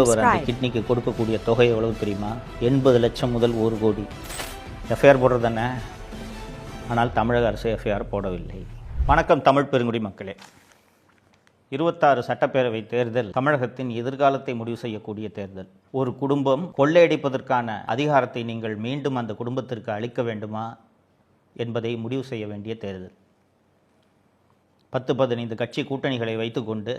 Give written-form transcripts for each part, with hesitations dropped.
அந்த கிட்னிக்கு கொடுக்கக்கூடிய தொகை எவ்வளவு தெரியுமா? 80 லட்சம் முதல் 1 கோடி. எஃப்ஐஆர் போடுறது தானே, ஆனால் தமிழக அரசு எஃப்ஐஆர் போடவில்லை. வணக்கம் தமிழ் பெருங்குடி மக்களே. 26 சட்டப்பேரவை தேர்தல் தமிழகத்தின் எதிர்காலத்தை முடிவு செய்யக்கூடிய தேர்தல். ஒரு குடும்பம் கொள்ளையடிப்பதற்கான அதிகாரத்தை நீங்கள் மீண்டும் அந்த குடும்பத்திற்கு அளிக்க வேண்டுமா என்பதை முடிவு செய்ய வேண்டிய தேர்தல். 10-15 கட்சி கூட்டணிகளை வைத்துக்கொண்டு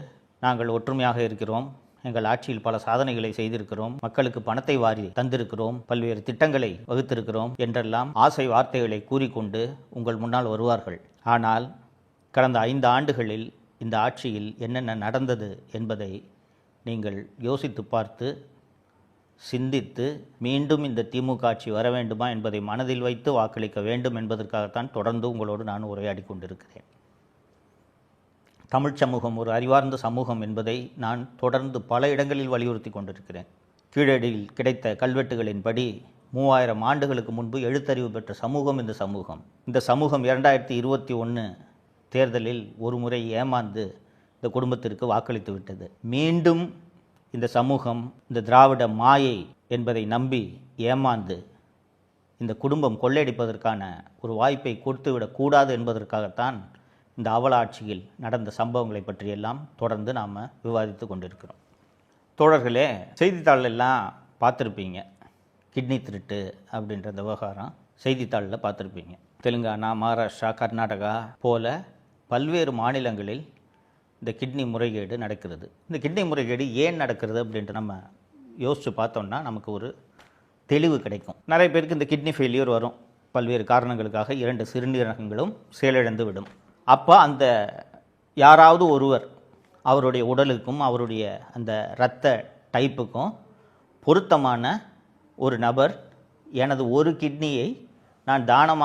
நாங்கள் ஒற்றுமையாக இருக்கிறோம், எங்கள் ஆட்சியில் பல சாதனைகளை செய்திருக்கிறோம், மக்களுக்கு பணத்தை வாரி தந்திருக்கிறோம், பல்வேறு திட்டங்களை வகுத்திருக்கிறோம் என்றெல்லாம் ஆசை வார்த்தைகளை கூறிக்கொண்டு உங்கள் முன்னால் வருவார்கள். ஆனால் கடந்த 5 ஆண்டுகளில் இந்த ஆட்சியில் என்னென்ன நடந்தது என்பதை நீங்கள் யோசித்து பார்த்து சிந்தித்து மீண்டும் இந்த திமுக ஆட்சி வர வேண்டுமா என்பதை மனதில் வைத்து வாக்களிக்க வேண்டும் என்பதற்காகத்தான் தொடர்ந்து உங்களோடு நான் உரையாடி கொண்டிருக்கிறேன். தமிழ் சமூகம் ஒரு அறிவார்ந்த சமூகம் என்பதை நான் தொடர்ந்து பல இடங்களில் வலியுறுத்தி கொண்டிருக்கிறேன். கீழடியில் கிடைத்த கல்வெட்டுகளின்படி 3000 ஆண்டுகளுக்கு முன்பு எழுத்தறிவு பெற்ற சமூகம் இந்த சமூகம். இந்த சமூகம் 2021 தேர்தலில் ஒரு முறை ஏமாந்து இந்த குடும்பத்திற்கு வாக்களித்து விட்டது. மீண்டும் இந்த சமூகம் இந்த திராவிட மாயை என்பதை நம்பி ஏமாந்து இந்த குடும்பம் கொள்ளையடிப்பதற்கான ஒரு வாய்ப்பை கொடுத்துவிடக்கூடாது என்பதற்காகத்தான் இந்த அவலாட்சியில் நடந்த சம்பவங்களை பற்றியெல்லாம் தொடர்ந்து நாம் விவாதித்து கொண்டிருக்கிறோம். தோழர்களே, செய்தித்தாளெல்லாம் பார்த்துருப்பீங்க. கிட்னி திருட்டு அப்படின்ற இந்த விவகாரம் செய்தித்தாளில் பார்த்துருப்பீங்க. தெலுங்கானா, மகாராஷ்டிரா, கர்நாடகா போல பல்வேறு மாநிலங்களில் இந்த கிட்னி முறைகேடு நடக்கிறது. இந்த கிட்னி முறைகேடு ஏன் நடக்கிறது அப்படின்ட்டு நம்ம யோசித்து பார்த்தோம்னா நமக்கு ஒரு தெளிவு கிடைக்கும். நிறைய பேருக்கு இந்த கிட்னி ஃபெயிலியர் வரும். பல்வேறு காரணங்களுக்காக 2 சிறுநீரகங்களும் செயலிழந்து விடும். அப்போ அந்த யாராவது ஒருவர் அவருடைய உடலுக்கும் அவருடைய அந்த இரத்த டைப்புக்கும் பொருத்தமான ஒரு நபர் எனது ஒரு கிட்னியை நான் தானமாக